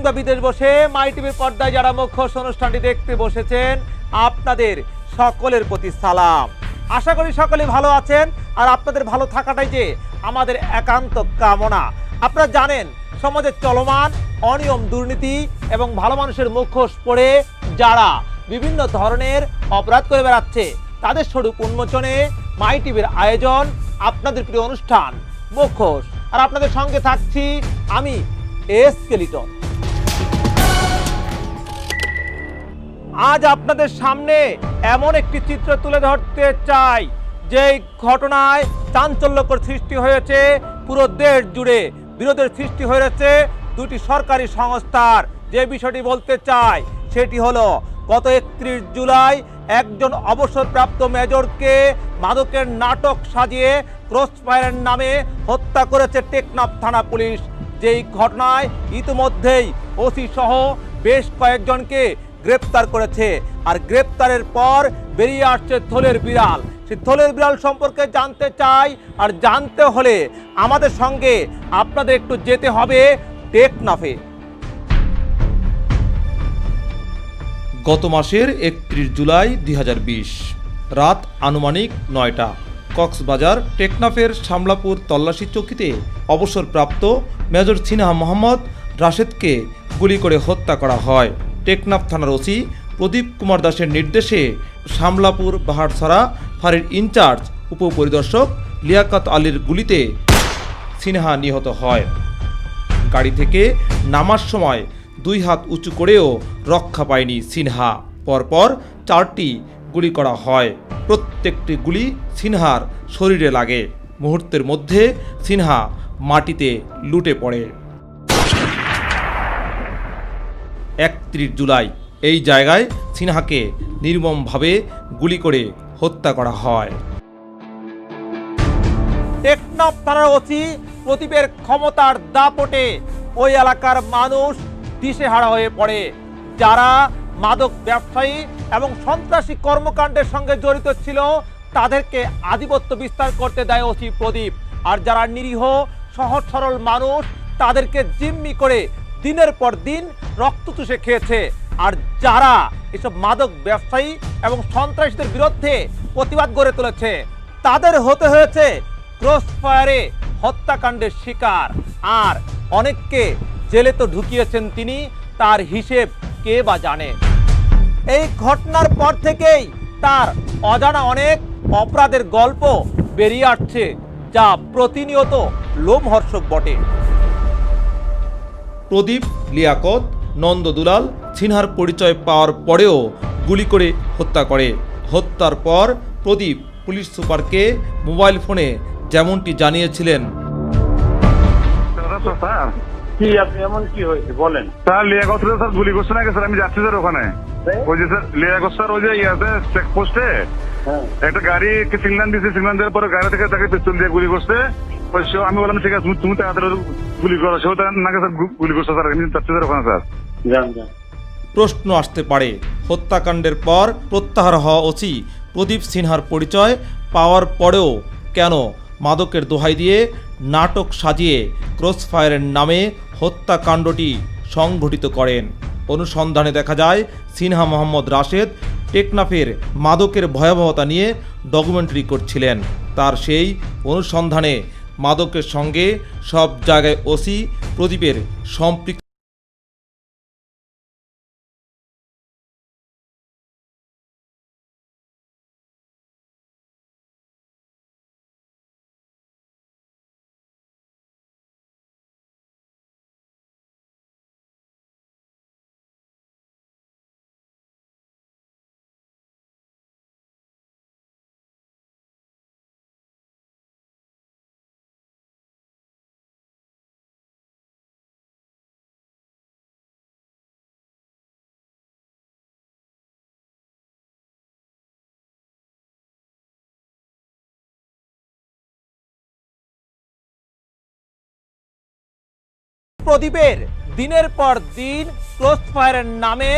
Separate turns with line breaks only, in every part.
বা বিদেশ বসে মাই টিভির পর্দায় যারা মুখ্য অনুষ্ঠানটি দেখতে বসেছেন, আপনাদের সকলের প্রতি সালাম। আশা করি সকলে ভালো আছেন, আর আপনাদের ভালো থাকাটাই যে আমাদের একান্ত কামনা। আপনারা জানেন, সমাজে চলমান অনিয়ম, দুর্নীতি এবং ভালো মানুষের মুখোশ পরে যারা বিভিন্ন ধরনের অপরাধ করে বেড়াচ্ছে, তাদের স্বরূপ উন্মোচনে মাই টিভির আয়োজন আপনাদের প্রিয় অনুষ্ঠান মুখোশ। আর আপনাদের সঙ্গে থাকছি আমি এসকে লিটন। আজ আপনাদের সামনে এমন একটি চিত্র তুলে ধরতে চাই, যে ঘটনায় চাঞ্চল্যকর সৃষ্টি হয়েছে পুরো দেশ জুড়ে, বিরোধের সৃষ্টি হয়েছে দুটি সরকারি সংস্থার। যে বিষয়টি বলতে চাই সেটি হলো, গত 31 জুলাই একজন অবসরপ্রাপ্ত মেজরকে মাদকের নাটক সাজিয়ে ক্রসফায়ারের নামে হত্যা করেছে টেকনাফ থানা পুলিশ। যেই ঘটনায় ইতিমধ্যেই ওসি সহ বেশ কয়েকজনকে গ্রেপ্তার করেছে, আর গ্রেপ্তারের পর বেরিয়ে আসছে থলের বিড়াল। সেই থলের বিড়াল সম্পর্কে জানতে চাই, আর জানতে হলে আমাদের সঙ্গে আপনাদের একটু যেতে হবে টেকনাফে।
গত মাসের 31 জুলাই 2020 রাত আনুমানিক 9টা কক্সবাজার টেকনাফের শামলাপুর তল্লাশি চৌকিতে অবসরপ্রাপ্ত মেজর সিনহা মোহাম্মদ রাশেদকে গুলি করে হত্যা করা হয়। টেকনাফ থানার ওসি প্রদীপ কুমার দাসের নির্দেশে শামলাপুর বাহারছড়া ফাঁড়ির ইনচার্জ উপপরিদর্শক লিয়াকত আলীর গুলিতে সিনহা নিহত হয়। গাড়ি থেকে নামার সময় 2 হাত উঁচু করেও রক্ষা পায়নি সিনহা। পরপর 4টি গুলি করা হয়। প্রত্যেকটি গুলি সিনহার শরীরে লাগে। মুহূর্তের মধ্যে সিনহা মাটিতে লুটে পড়ে। 31 জুলাই এই জায়গায় সিনহাকে নির্মমভাবে গুলি করে হত্যা করা হয়।
টেকনাফ থানার ওসি প্রদীপের ক্ষমতার দাপটে ওই এলাকার মানুষ দিশেহারা হয়ে পড়ে। যারা মাদক ব্যবসায়ী এবং সন্ত্রাসী কর্মকাণ্ডের সঙ্গে জড়িত ছিল, তাদেরকে আধিপত্য বিস্তার করতে দেয় ওসি প্রদীপ। আর যারা নিরীহ সহজ সরল মানুষ, তাদেরকে জিম্মি করে দিনের পর দিন রক্ত চুষে খেয়েছে। আর যারা এসব মাদক ব্যবসায়ী এবং সন্ত্রাসীদের বিরুদ্ধে প্রতিবাদ গড়ে তুলেছে, তাদের হতে হয়েছে ক্রসফায়ারে হত্যাকাণ্ডের শিকার। আর অনেককে জেলে তো ঢুকিয়েছেন তিনি, তার হিসেব কে বা জানে। এই ঘটনার পর থেকেই তার অজানা অনেক অপরাধের গল্প বেরিয়ে আসছে, যা প্রতিনিয়ত লোমহর্ষক বটে।
প্রদীপ, লিয়াকত, নন্দদুলাল সিনহার পরিচয় পাওয়ার পরেও গুলি করে হত্যা করে। হত্যার পর প্রদীপ পুলিশ সুপারকে মোবাইল ফোনে যেমনটি জানিয়েছিলেন,
কি আপনি এমন কি হয়েছে বলেন।
স্যার লিয়াকত স্যার গুলি করছে নাকি স্যার? আমি যাচ্ছি স্যার ওখানে। ওই যে স্যার লিয়াকত স্যার ওই যে ইয়াতে চেকপোস্টে একটা গাড়ি সিগন্যাল দিয়েছে, সিগন্যাল দেওয়ার পরে গাড়ি থেকে তাকে পিস্তল দিয়ে গুলি করছে। আমি বললাম ঠিক আছে, তুমি তাড়াতাড়ি গুলি করো। সেও নাকি স্যার গুলি করছে স্যার। আমি যাচ্ছি স্যার ওখানে স্যার।
প্রশ্ন আসতে পারে, হত্যাকাণ্ডের পর প্রত্যাহার হওয়া ওসি প্রদীপ সিনহার পরিচয় পাওয়ার পরেও কেন মাদকের দোহাই দিয়ে নাটক সাজিয়ে ক্রসফায়ারের নামে হত্যাকাণ্ডটি সংঘটিত করেন? অনুসন্ধানে দেখা যায়, সিনহা মোহাম্মদ রাশেদ টেকনাফের মাদকের ভয়াবহতা নিয়ে ডকুমেন্টারি করছিলেন। তার সেই অনুসন্ধানে মাদকের সঙ্গে সব জায়গায় ওসি প্রদীপের সম্পৃক্ত
প্রদীপের দিনের পর দিন ক্রসফায়ারের নামে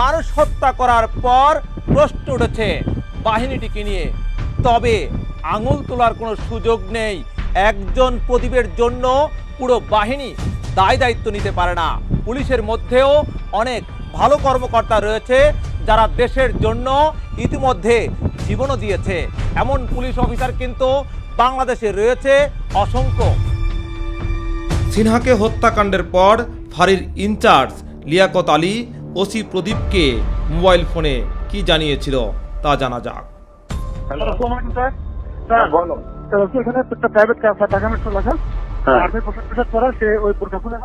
মানুষ হত্যা করার পর প্রশ্ন উঠেছে বাহিনীটিকে নিয়ে। তবে আঙুল তোলার কোনো সুযোগ নেই। একজন প্রদীপের জন্য পুরো বাহিনী দায় দায়িত্ব নিতে পারে না। পুলিশের মধ্যেও অনেক ভালো কর্মকর্তা রয়েছে যারা দেশের জন্য ইতিমধ্যে জীবনও দিয়েছে। এমন পুলিশ অফিসার কিন্তু বাংলাদেশে রয়েছে অসংখ্য।
সিনহাকে হত্যাকাণ্ডের পর ফাঁড়ির ইনচার্জ লিয়াকত আলী ওসি প্রদীপকে মোবাইল ফোনে কি জানিয়েছিল তা জানা যাক।
স্যার বলো।
এখানে একটা প্রাইভেট ঢাকা মেট্রো লেখা আর্মি পোশাক পরা, সে ওই প্রশাসনে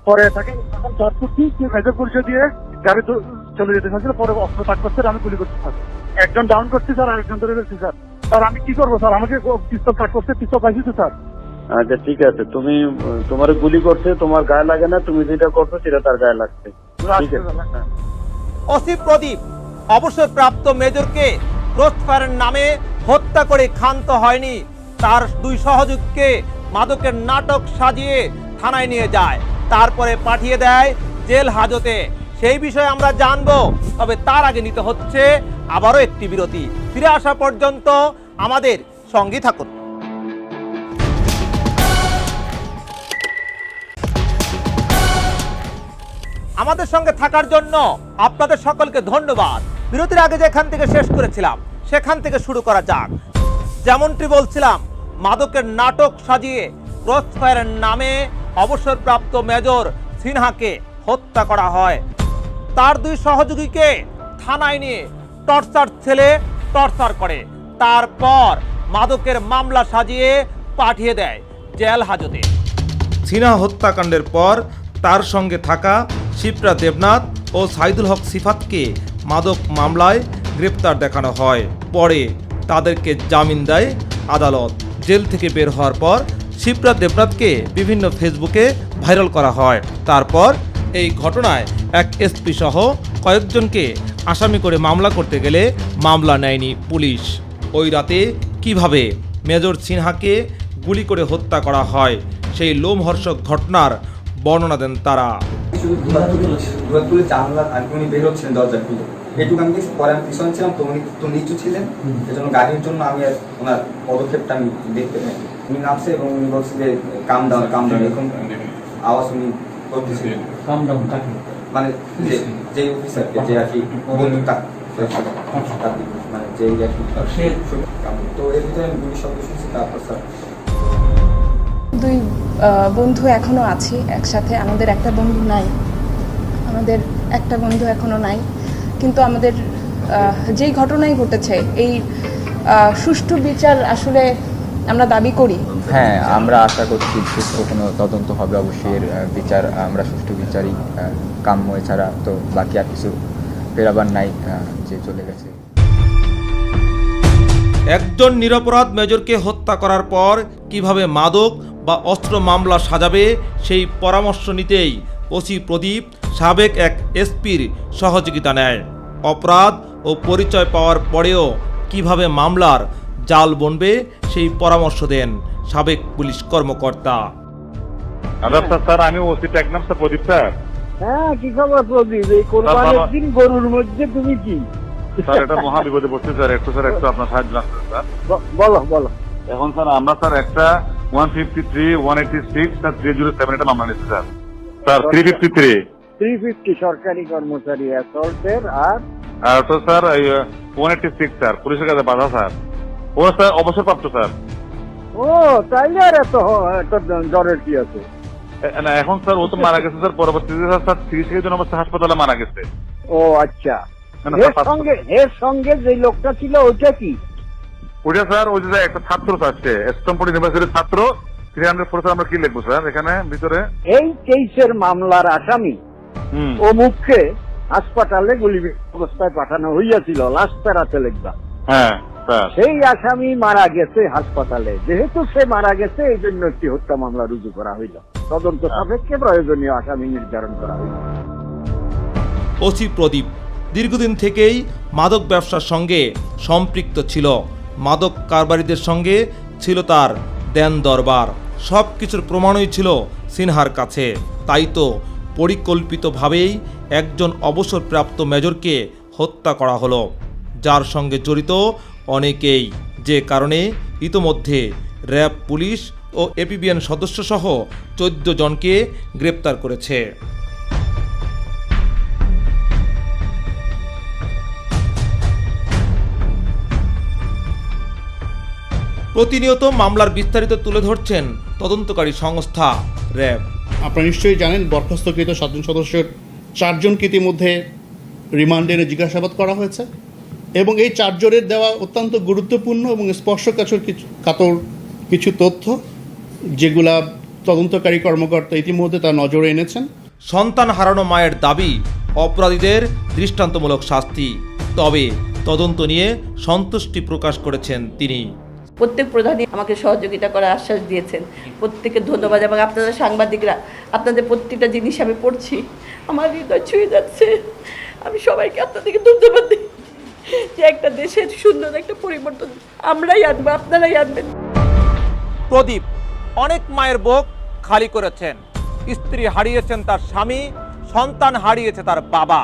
পরে তাকে চার্জ করছি, মেজর পরিচয় দিয়ে গাড়ি চলে যেতে চাইছিল, পরে অস্ত্র তাক করছে, আমি গুলি করতে স্যার। একজন ডাউন করছি স্যার, আরেকজন ধরে গেছি স্যার। স্যার আমি কি করবো স্যার, আমাকে পিস্তল তাক করছে, পিস্তল পাইছি তো স্যার।
আচ্ছা ঠিক আছে, তুমি তোমার গুলি করছে, তোমার গায়ে লাগে না, তুমি যেটা করছো সেটা তার গায়ে লাগছে। ঠিক আছে।
ওসি প্রদীপ অবসরপ্রাপ্ত মেজরকে ক্রসফায়ারের নামে হত্যা করে ক্ষান্ত হয়নি। তার দুই সহযোগীকে মাদকের নাটক সাজিয়ে থানায় নিয়ে যায়, তারপরে পাঠিয়ে দেয় জেল হাজতে। সেই বিষয়ে আমরা জানবো, তবে তার আগে নিতে হচ্ছে আবারও একটি বিরতি। ফিরে আসা পর্যন্ত আমাদের সঙ্গী থাকুন। আমাদের সঙ্গে থাকার জন্য আপনাদের সকলকে ধন্যবাদ। বিরতির আগে যেখান থেকে শেষ করেছিলাম সেখান থেকে শুরু করা যাক। যেমনটি বলছিলাম, মাদকের নাটক সাজিয়ে ক্রসফায়ারের নামে অবসরপ্রাপ্ত মেজর সিনহাকে হত্যা করা হয়। তার দুই সহযোগীকে থানায় নিয়ে টর্চার করে, তারপর মাদকের মামলা সাজিয়ে পাঠিয়ে দেয় জেল হাজতে।
সিনহা হত্যাকাণ্ডের পর তার সঙ্গে থাকা শিপ্রা দেবনাথ ও সাইদুল হক সিফাতকে মাদক মামলায় গ্রেপ্তার দেখানো হয়। পরে তাদেরকে জামিন দেয় আদালত। জেল থেকে বের হওয়ার পর শিপ্রা দেবনাথকে বিভিন্ন ফেসবুকে ভাইরাল করা হয়। তারপর এই ঘটনায় এক এসপি সহ কয়েকজনকে আসামি করে মামলা করতে গেলে মামলা নেয়নি পুলিশ। ওই রাতে কিভাবে মেজর সিনহাকে গুলি করে হত্যা করা হয় সেই লোমহর্ষক ঘটনার বর্ণনা দেন তারা।
শুধু দুয়ার তুলে জানলা আর উনি বের হচ্ছেন দরজা খুলে, এটুকু আমি দেখছি। পরে আমি পিছনে ছিলাম, তো নিচু ছিলেন, এজন্য গাড়ির জন্য আমি আর ওনার পদক্ষেপটা আমি দেখতে পাই। উনি নামছে এবং উনি বলছে যে কাম ডাউন এরকম আওয়াজ উনি করতেছিলেন। কাম ডাউন মানে যে অফিসারকে, যে আর কি বন্দুকটা মানে যে আর কি, তো এর ভিতরে আমি গুলি শব্দ শুনছি। তারপর স্যার
দুই বন্ধু এখনো আছি একসাথে। আমাদের একটা বন্ধু নাই, এখনো নাই। কিন্তু আমাদের যেই ঘটনাই ঘটেছে, এই সুষ্ঠু বিচার আসলে আমরা দাবি করি।
হ্যাঁ, আমরা আশা করছি সুষ্ঠু কোনো তদন্ত হবে অবশ্যই। এর বিচার আমরা সুষ্ঠু বিচারই কাম্য, এছাড়া তো বাকি আর কিছু ফেরাবার নাই, যে চলে গেছে।
একজন নিরপরাধ মেজরকে হত্যা করার পর কিভাবে মাদক বা অস্ত্র মামলা সাজাবে সেই পরামর্শ নিতেই ওসি প্রদীপ সাবেক এক এসপির সহযোগিতা নেয়। অপরাধ ও পরিচয় পাওয়ার পরেও কিভাবে মামলার জাল বুনবে সেই পরামর্শ দেন সাবেক পুলিশ কর্মকর্তা।
স্যার আমি ওসি টেকনাফ স্যার প্রদীপ স্যার।
হ্যাঁ, কি খবর প্রদীপ? এই কোরবানির দিন গরুর মধ্যে তুমি কি?
স্যার এটা মহা বিপদে পড়ছে স্যার, একটু আপনার সাহায্য লাগবে স্যার।
বলো।
এখন স্যার আমরা স্যার একটা 153, 186 স্যার 307 এটা মামলা নিচ্ছি স্যার। স্যার 350
সরকারি কর্মচারী অ্যাসল্টের,
আর তো স্যার 186 স্যার পুলিশের কাছে বাধা স্যার। ও স্যার অবসরপ্রাপ্ত স্যার।
ও তাইলে আর এত জ্বরের কি আছে?
না এখন স্যার ও তো মারা গেছে স্যার, পরবর্তীতে স্যার চিকিৎসার জন্য অবস্থা হাসপাতালে মারা গেছে।
ও আচ্ছা, এর সঙ্গে যে লোকটা ছিল ওইটা কি?
ওইটা স্যার ওই যে একটা ছাত্র আছে, স্ট্যামফোর্ড ইউনিভার্সিটির ছাত্র। 304 আমরা কি লিখবো স্যার এখানে ভিতরে?
এই কেসের মামলার আসামি ও মুখে হাসপাতালে গুলি অবস্থায় পাঠানো হইয়াছিল, লাস্ট প্যারাতে লিখবা।
হ্যাঁ স্যার,
সেই আসামি মারা গেছে হাসপাতালে। যেহেতু সে মারা গেছে, এই জন্য একটি হত্যা মামলা রুজু করা হইল। তদন্ত সাপেক্ষে প্রয়োজনীয় আসামি নির্ধারণ করা হইল।
ওসি প্রদীপ দীর্ঘদিন থেকেই মাদক ব্যবসার সঙ্গে সম্পৃক্ত ছিল। মাদক কারবারিদের সঙ্গে ছিল তার দেন দরবার। সব কিছুর প্রমাণই ছিল সিনহার কাছে। তাই তো পরিকল্পিতভাবেই একজন অবসরপ্রাপ্ত মেজরকে হত্যা করা হলো, যার সঙ্গে জড়িত অনেকেই, যে কারণে ইতোমধ্যে র্যাব পুলিশ ও এপিবিএন সদস্যসহ 14 জনকে গ্রেপ্তার করেছে। প্রতিনিয়ত মামলার বিস্তারিত তুলে ধরছেন তদন্তকারী সংস্থা র্যাব।
আপনারা নিশ্চয়ই জানেন বরখাস্তকৃত 7 জন সদস্যের 4 জনকে ইতিমধ্যে রিমান্ডে এনে জিজ্ঞাসাবাদ করা হয়েছে এবং এই 4 জনের দেওয়া অত্যন্ত গুরুত্বপূর্ণ এবং স্পর্শকাতর কিছু তথ্য যেগুলা তদন্তকারী কর্মকর্তা ইতিমধ্যে তার নজরে এনেছেন।
সন্তান হারানো মায়ের দাবি অপরাধীদের দৃষ্টান্তমূলক শাস্তি, তবে তদন্ত নিয়ে সন্তুষ্টি প্রকাশ করেছেন তিনি।
প্রত্যেক প্রধানই আমাকে সহযোগিতা করার আশ্বাস দিয়েছেন, প্রত্যেককে ধন্যবাদ। এবং আপনারা সাংবাদিকরা, আপনাদের প্রত্যেকটা জিনিস আমি পড়ছি, আমার হৃদয় ছুঁয়ে যাচ্ছে। আমি সবাইকে আপনাদেরকে ধন্যবাদ দিই যে একটা দেশের সুন্দর একটা পরিবর্তন আমরাই আনবো, আপনারাই আনবেন।
প্রদীপ অনেক মায়ের বুক খালি করেছেন, স্ত্রী হারিয়েছেন তার স্বামী, সন্তান হারিয়েছে তার বাবা।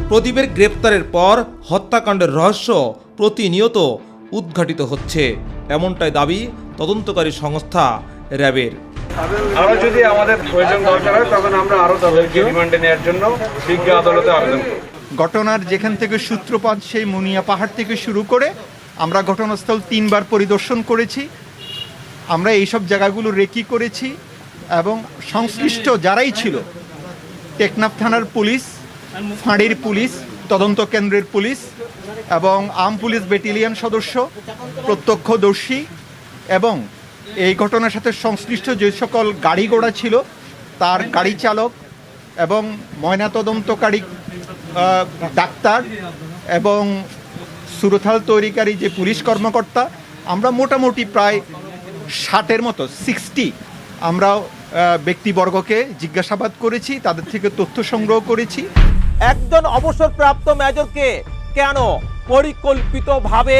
প্রদীপের গ্রেপ্তারের পর হত্যাকাণ্ডের রহস্য প্রতিনিয়ত উদ্ঘাটিত হচ্ছে, এমনটাই দাবি তদন্তকারী সংস্থা র্যাবের।
আরো যদি আমাদের প্রয়োজন দরকার হয় তখন আমরা আরো তাদেরকে রিমান্ডে নেওয়ার জন্য বিজ্ঞ আদালতে আবেদন করব।
ঘটনার যেখান থেকে সূত্রপাত সেই মুনিয়া পাহাড় থেকে শুরু করে আমরা ঘটনাস্থল 3 বার পরিদর্শন করেছি। আমরা এইসব জায়গাগুলো রেকি করেছি এবং সংশ্লিষ্ট যারাই ছিল, টেকনাফ থানার পুলিশ, ফাঁড়ির পুলিশ, তদন্ত কেন্দ্রের পুলিশ এবং আর্ম পুলিশ ব্যাটালিয়ন সদস্য, প্রত্যক্ষদর্শী এবং এই ঘটনার সাথে সংশ্লিষ্ট যে সকল গাড়ি ঘোড়া ছিল তার গাড়ি চালক এবং ময়নাতদন্তকারী ডাক্তার এবং সুরথাল তৈরিকারী যে পুলিশ কর্মকর্তা, আমরা মোটামুটি প্রায় 60-এর মতো 60 আমরা ব্যক্তিবর্গকে জিজ্ঞাসাবাদ করেছি, তাদের থেকে তথ্য সংগ্রহ করেছি।
একজন অবসরপ্রাপ্ত মেজরকে কেন পরিকল্পিতভাবে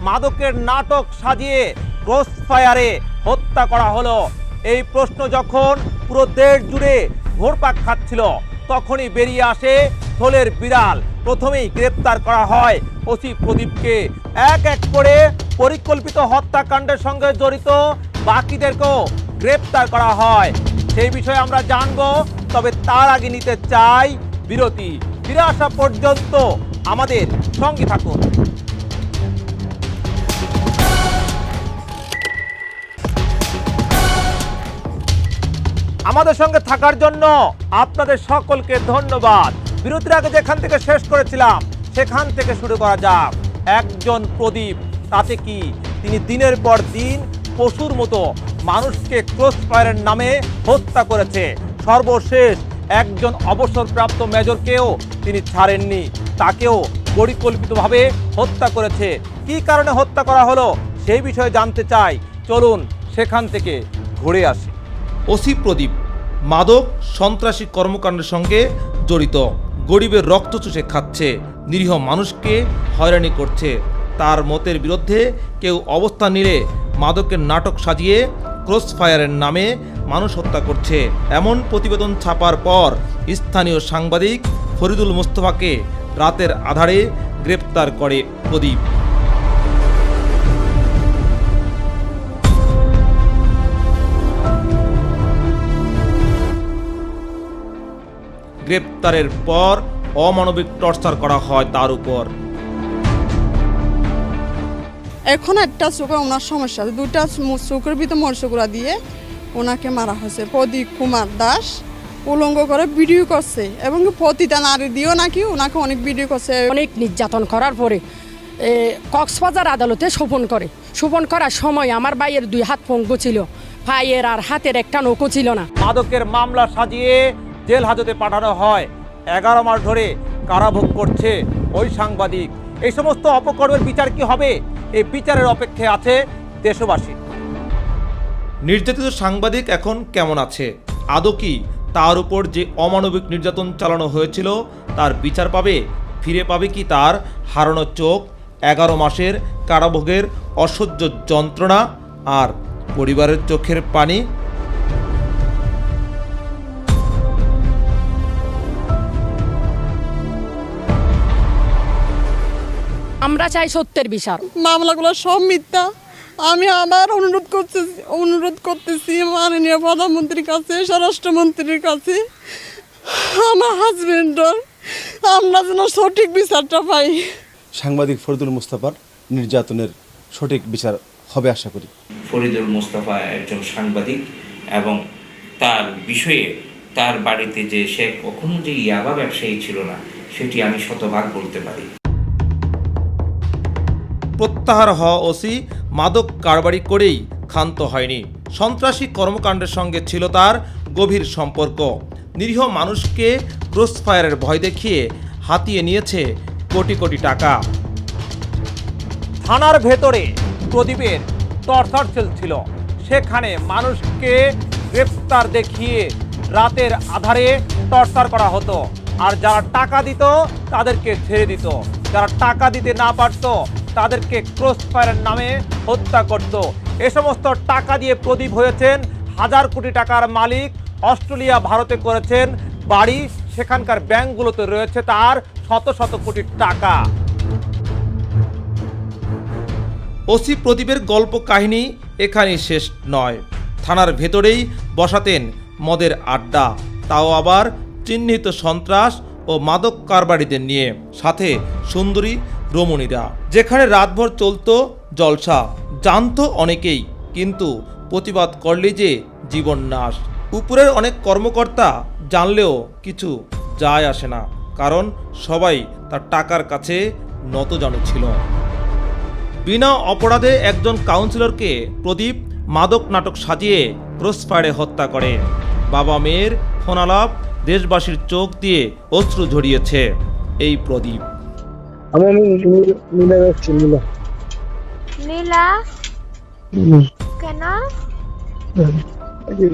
মাদকের নাটক সাজিয়ে ক্রসফায়ারে হত্যা করা হলো, এই প্রশ্ন যখন পুরো দেশ জুড়ে ঘুরপাক খাচ্ছিল তখনই বেরিয়ে আসে থলের বিড়াল। প্রথমেই গ্রেপ্তার করা হয় ওসি প্রদীপকে। এক এক করে পরিকল্পিত হত্যাকাণ্ডের সঙ্গে জড়িত বাকিদেরকেও গ্রেপ্তার করা হয়। সেই বিষয়ে আমরা জানবো, তবে তার আগে নিতে চাই বিরতি। ফিরে আসা পর্যন্ত আমাদের সঙ্গে থাকুন। আমাদের সঙ্গে থাকার জন্য আপনাদের সকলকে ধন্যবাদ। বিরতির আগে যেখান থেকে শেষ করেছিলাম সেখান থেকে শুরু করা যাক। একজন প্রদীপ, তাতে কি তিনি দিনের পর দিন পশুর মতো মানুষকে ক্রসফায়ারের নামে হত্যা করেছে। সর্বশেষ একজন অবসরপ্রাপ্ত মেজরকেও তিনি ছাড়েননি, তাকেও পরিকল্পিতভাবে হত্যা করেছে। কী কারণে হত্যা করা হলো সেই বিষয়ে জানতে চাই, চলুন সেখান থেকে ঘুরে আসি।
ওসি প্রদীপ মাদক সন্ত্রাসী কর্মকাণ্ডের সঙ্গে জড়িত, গরিবের রক্ত চুষে খাচ্ছে, নিরীহ মানুষকে হয়রানি করছে। তার মতের বিরুদ্ধে কেউ অবস্থান নিলে মাদকের নাটক সাজিয়ে ক্রসফায়ারের নামে মানুষ হত্যা করছে, এমন প্রতিবেদন ছাপার পর স্থানীয় সাংবাদিক ফরিদুল মোস্তফাকে রাতের আধারে গ্রেপ্তার করে প্রদীপ। গ্রেপ্তারের পর অমানবিক টর্চার করা হয় তার উপর।
এখন একটা চোখে ওনার সমস্যা, 2টা চোখের ভিতরে মরচুকুরা দিয়ে ওনাকে মারা হয়েছে। প্রদীপ কুমার দাস উলঙ্গ করে ভিডিও করছে এবং প্রতিটা নারী দিয়েও নাকি ওনাকে অনেক ভিডিও করছে।
অনেক নির্যাতন করার পরে কক্সবাজার আদালতে সোপন করার সময় আমার ভাইয়ের 2 হাত পঙ্গু ছিল, পায়ের আর হাতের একটা নৌকো ছিল না।
মাদকের মামলা সাজিয়ে জেল হাজতে পাঠানো হয়। 11 মাস ধরে কারাভোগ করছে ওই সাংবাদিক। এই সমস্ত অপকর্মের বিচার কি হবে, এই বিচারের অপেক্ষায় আছে দেশবাসী।
নির্যাতিত সাংবাদিক এখন কেমন আছে, আদৌ কি তার উপর যে অমানবিক নির্যাতন চালানো হয়েছিল তার বিচার পাবে, ফিরে পাবে কি তার হারানো চোখ, 11 মাসের কারাভোগের অসহ্য যন্ত্রণা আর পরিবারের চোখের পানি?
আমরা চাই সত্যের বিচার।
মামলাগুলো সব মিথ্যা, আমি আবার অনুরোধ করতেছি মাননীয় প্রধানমন্ত্রীর কাছে, স্বরাষ্ট্রমন্ত্রীর কাছে, আমার হাজবেন্ডর আমরা যেন সঠিক বিচারটা পাই।
সাংবাদিক ফরিদুল মুস্তাফার নির্যাতনের সঠিক বিচার হবে আশা করি।
ফরিদুল মুস্তাফা একজন সাংবাদিক এবং তার বিষয়ে তার বাড়িতে যে সে কখনো যে ইয়াবা ব্যবসায়ী ছিল না সেটি আমি শতভাগ বলতে পারি।
প্রত্যাহার হওয়া ওসি মাদক কারবারি করেই ক্ষান্ত হয়নি। সন্ত্রাসী কর্মকাণ্ডের সঙ্গে ছিল তার গভীর সম্পর্ক। নিরীহ মানুষকে ক্রসফায়ারের ভয় দেখিয়ে হাতিয়ে নিয়েছে কোটি কোটি টাকা।
থানার ভেতরে প্রদীপের টর্চার সেল ছিল, সেখানে মানুষকে গ্রেফতার দেখিয়ে রাতের আধারে টর্চার করা হতো, আর যারা টাকা দিত তাদেরকে ছেড়ে দিত, যারা টাকা দিতে না পারত তাদেরকে ক্রসফায়ারের নামে হত্যা করত। এ সমস্ত টাকা দিয়ে প্রদীপ হয়েছেন হাজার কোটি টাকার মালিক। অস্ট্রেলিয়া, ভারতে করেছেন বাড়ি, সেখানকার ব্যাংকগুলোতে রয়েছে তার শত শত কোটি টাকা।
ওসি প্রদীপের গল্প কাহিনী এখানেই শেষ নয়। থানার ভেতরেই বসাতেন মদের আড্ডা, তাও আবার চিহ্নিত সন্ত্রাস ও মাদক কারবারিদের নিয়ে, সাথে সুন্দরী রমণীরা। যেখানে রাতভর চলতো জলসা, জানতো অনেকেই, কিন্তু প্রতিবাদ করলেই যে জীবন নাশ। উপরের অনেক কর্মকর্তা জানলেও কিছু যায় আসে না, কারণ সবাই তার টাকার কাছে নতজানু ছিল। বিনা অপরাধে একজন কাউন্সিলরকে প্রদীপ মাদক নাটক সাজিয়ে ক্রসফায়ারে হত্যা করে। বাবা মেয়ের ফোনালাপ, দেশবাসীর চোখ দিয়ে অশ্রু ঝরিয়েছে এই প্রদীপ।
নীলা কেন?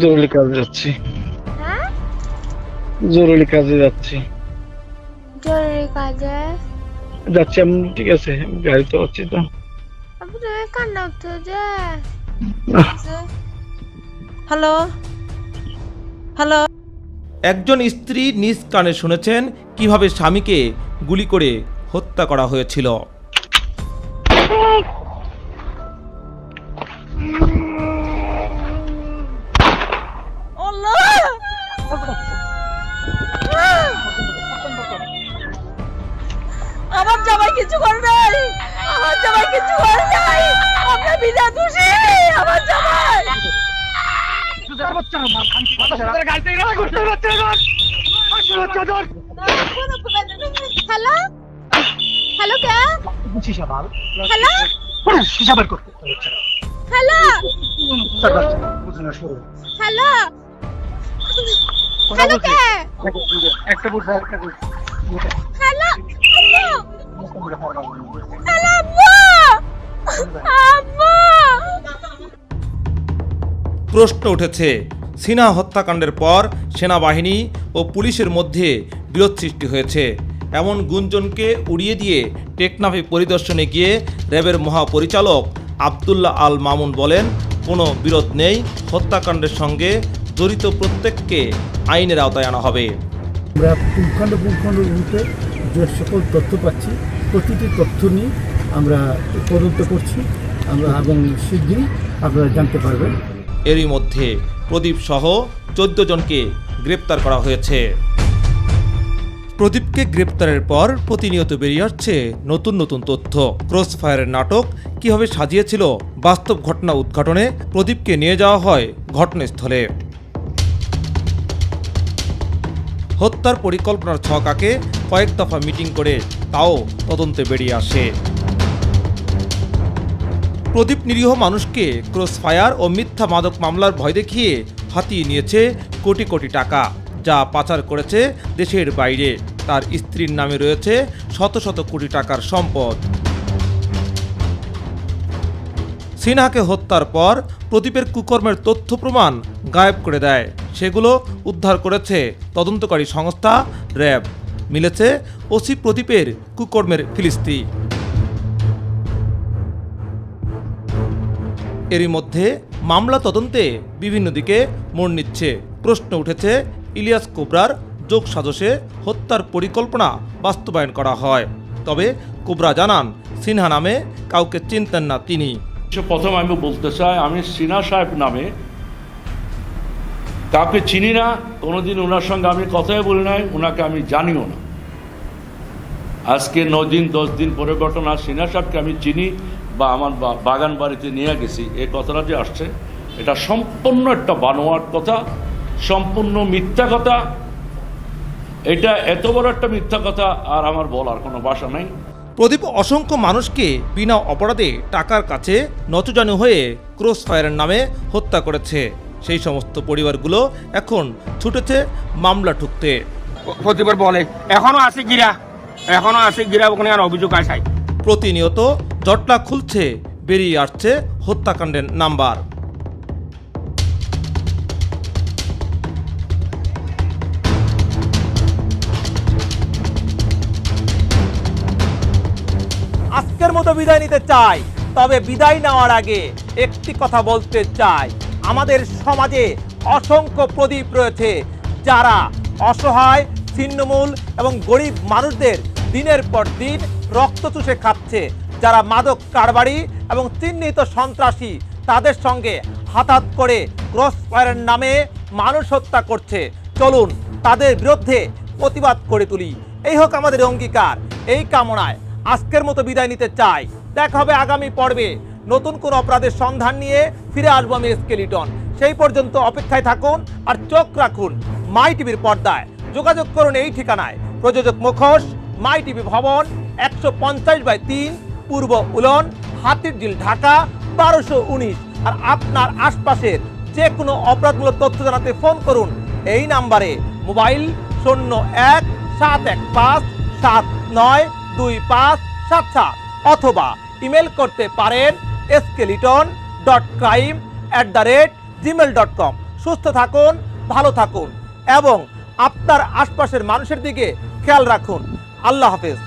জরুরি কাজে যাচ্ছি।
হ্যাঁ,
জরুরি কাজে যাচ্ছি।
জরুরি কাজে
যাচ্ছি আমি, ঠিক আছে, গাড়িতে আছি তো।
আপনি তুমি কান্না উঠতো যে। Hello hello.
একজন স্ত্রী নিজ কানে শুনেছেন কিভাবে স্বামীকে গুলি করে হত্যা করা হয়েছিল।
আমার জামাই কিছু করে নাই, আমার জামাই কিছু করে নাই, আমরা বিনা দোষী। আমার জামাই
হ্যালো হ্যালো কে? হ্যালো হ্যালো হ্যালো হ্যালো কে?
একটা বুট
হ্যালো হ্যালো আব্বু।
প্রশ্ন উঠেছে, সিনহা হত্যাকাণ্ডের পর সেনাবাহিনী ও পুলিশের মধ্যে বিরোধ সৃষ্টি হয়েছে। এমন গুঞ্জনকে উড়িয়ে দিয়ে টেকনাফে পরিদর্শনে গিয়ে র্যাবের মহাপরিচালক আবদুল্লাহ আল মামুন বলেন, কোনো বিরোধ নেই, হত্যাকাণ্ডের সঙ্গে জড়িত প্রত্যেককে আইনের আওতায় আনা হবে।
আমরা পুঙ্খানুপুঙ্খানুরূপে যে সকল তথ্য পাচ্ছি, প্রতিটি তথ্য নিয়ে আমরা তদন্ত করছি আমরা, এবং শীঘ্রই আপনারা জানতে পারবেন।
এরই মধ্যে প্রদীপ সহ 14 জনকে গ্রেপ্তার করা হয়েছে। প্রদীপকে গ্রেপ্তারের পর প্রতিনিয়ত বেরিয়ে আসছে নতুন নতুন তথ্য। ক্রসফায়ারের নাটক কিভাবে সাজিয়েছিল, বাস্তব ঘটনা উদ্ঘাটনে প্রদীপকে নিয়ে যাওয়া হয় ঘটনাস্থলে। হত্যার পরিকল্পনার ছক আঁকে কয়েক দফা মিটিং করে তাও তদন্তে বেরিয়ে আসে। প্রদীপ নিরীহ মানুষকে ক্রসফায়ার ও মিথ্যা মাদক মামলার ভয় দেখিয়ে হাতিয়ে নিয়েছে কোটি কোটি টাকা, যা পাচার করেছে দেশের বাইরে। তার স্ত্রীর নামে রয়েছে শত শত কোটি টাকার সম্পদ। সিনহাকে হত্যার পর প্রদীপের কুকর্মের তথ্য প্রমাণ গায়েব করে দেয়। সেগুলো উদ্ধার করেছে তদন্তকারী সংস্থা র্যাব। মিলেছে ওসি প্রদীপের কুকর্মের ফিলিস্তি। এরই মধ্যে মামলা তদন্তে বিভিন্ন দিকে মোড় নিচ্ছে। প্রশ্ন উঠেছে, ইলিয়াস কোবরার যোগসাজশে হত্যার পরিকল্পনা বাস্তবায়ন করা হয়। তবে কোবরা জানান, সিনহা নামে কাউকে চিনতেন না তিনি।
প্রথম আমি বলতে চাই, আমি সিনহা সাহেব নামে কাউকে চিনি না, কোনোদিন ওনার সঙ্গে আমি কথাই বলি নাই, ওনাকে আমি জানিও না। আজকে 9 দিন 10 দিন পরে ঘটনা, সিনহা সাহেবকে আমি চিনি বা আমার বাগান বাড়িতে নিয়ে গেছি, এই কথাটা যে আসছে এটা সম্পূর্ণ একটা বানোয়াট কথা, সম্পূর্ণ মিথ্যা কথা। এটা এত বড় একটা মিথ্যা কথা আর আমার বলার কোনো ভাষা নাই।
প্রদীপ অসংখ্য মানুষকে বিনা অপরাধে টাকার কাছে নতজানু হয়ে ক্রস ফায়ারের নামে হত্যা করেছে। সেই সমস্ত পরিবারগুলো এখন ছুটেছে মামলা ঠুকতে।
প্রতিবার বলে এখনো আছে গিরা ওখানে আর অভিযোগ আসায়।
প্রতিনিয়ত জটলা খুলছে, বেরিয়ে আসছে হত্যাকাণ্ডের নাম্বার।
আজকের মতো বিদায় নিতে চাই, তবে বিদায় নেওয়ার আগে একটি কথা বলতে চাই। আমাদের সমাজে অসংখ্য প্রদীপ রয়েছে যারা অসহায়, ছিন্নমূল এবং গরিব মানুষদের দিনের পর দিন রক্ত চুষে খাচ্ছে, যারা মাদক কারবারি এবং চিহ্নিত সন্ত্রাসী তাদের সঙ্গে হাতাহাত করে ক্রস ফায়ারের নামে মানুষ হত্যা করছে। চলুন তাদের বিরুদ্ধে প্রতিবাদ করে তুলি। এই হোক আমাদের অঙ্গীকার। এই কামনায় আজকের মতো বিদায় নিতে চাই। দেখা হবে আগামী পর্বে নতুন কোন অপরাধের সন্ধান নিয়ে। ফিরে আসবো আমি এসকে লিটন। সেই পর্যন্ত অপেক্ষায় থাকুন আর চোখ রাখুন মাই টিভির পর্দায়। যোগাযোগ করুন এই ঠিকানায়। প্রযোজক মুখোশ, মাই টিভি ভবন, 150/3, পূর্ব উলন, হাতিরঝিল, ঢাকা 1219। আর আপনার আশপাশের যে কোনো অপরাধমূলক তথ্য জানাতে ফোন করুন এই নাম্বারে। মোবাইল 0171579257 অথবা ইমেল করতে পারেন skeleton.crime@gmail.com। সুস্থ থাকুন, ভালো থাকুন এবং আপনার আশপাশের মানুষের দিকে খেয়াল রাখুন। আল্লাহ হাফেজ।